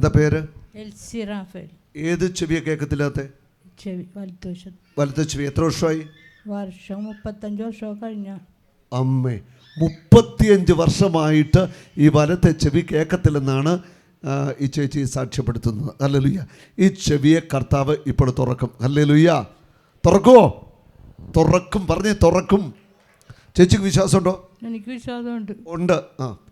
എന്താ പേര്? എൽസി റാഫേൽ. ഏത് ചെവിയെ കേൾക്കത്തില്ലാത്ത? ചെവി വലത്തുവശം. വലത്തെ ചെവി. എത്ര വർഷമായി? വർഷം 35 വർഷമൊക്കെ കഴിഞ്ഞ. അമ്മേ, 35 വർഷമായിട്ട് ഈ വലത്തെ ചെവി കേൾക്കത്തില്ലെന്നാണ് ഈ ചേച്ചി സാക്ഷ്യപ്പെടുത്തുന്നത്. ഹല്ലേലൂയ. ഈ ചെവിയെ കർത്താവ് ഇപ്പോൾ തുറക്കും. ഹല്ലേലൂയ. തുറക്കുമോ? തുറക്കും. പറഞ്ഞേ തുറക്കും. ചേച്ചിക്ക് വിശ്വാസമുണ്ടോ? എനിക്ക് വിശ്വാസമുണ്ട്. ഉണ്ട്.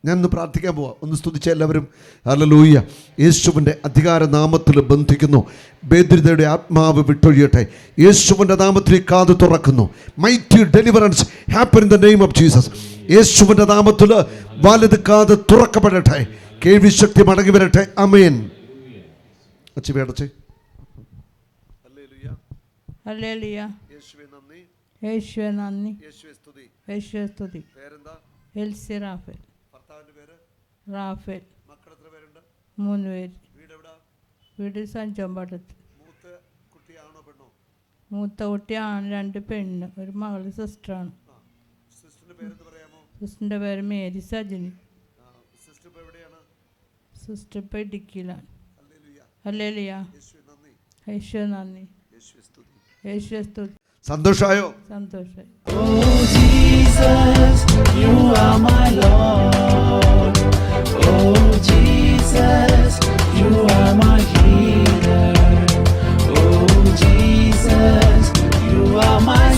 ഞാനൊന്ന് പ്രാർത്ഥിക്കാൻ പോവാം. ഒന്ന് സ്തുതിച്ച എല്ലാവരും. ഹല്ലേലൂയ. യേശുവിൻ്റെ അധികാര നാമത്തിൽ ബന്ധിക്കുന്നു. ബേദ്രിതയുടെ ആത്മാവ് വിട്ടൊഴിയട്ടെ. യേശുവിൻ്റെ നാമത്തിൽ കാത് തുറക്കുന്നു. Mighty deliverance happen in the name of Jesus. യേശുവിൻ്റെ നാമത്തിൽ വലത് കാത് തുറക്കപ്പെടട്ടെ. കേൾവി ശക്തി മടങ്ങി വരട്ടെ. ആമേൻ. അച്ഛൻ ഹല്ലേലൂയ. യേശുവേ നന്ദി. യേശുവേ സ്തുതി. പേരെന്താ? എൽസി റാഫേൽ. ഭർത്താവിന്റെ പേര്? റാഫേൽ. മക്കൾ എത്ര പേരുണ്ട്? 3 പേര്. വീട് എവിടാ? വീട് സഞ്ചോമ്പാടത്ത്. മൂത്ത കുട്ടിയാണോ പെണ്ണോ? മൂത്ത കുട്ടിയാണ്, 2 പെണ്ണ്, ഒരു മകള് സിസ്റ്ററാണ്. സിസ്റ്ററിന്റെ പേരെന്ത് പറയാമോ? സിസ്റ്ററിന്റെ പേര് മേരി സജിനി. സിസ്റ്റർ ഇപ്പോൾ എവിടെയാണ്? സിസ്റ്റർ ഇപ്പോൾ ഇടുക്കിയിലാണ്. ഹല്ലേലൂയ. യേശുവേ നന്ദി. യേശുവേ സ്തുതി. സന്തോഷമായോ? സന്തോഷമായി. Oh Jesus, you are my Lord. Oh Jesus, you are my healer. Oh Jesus, you are my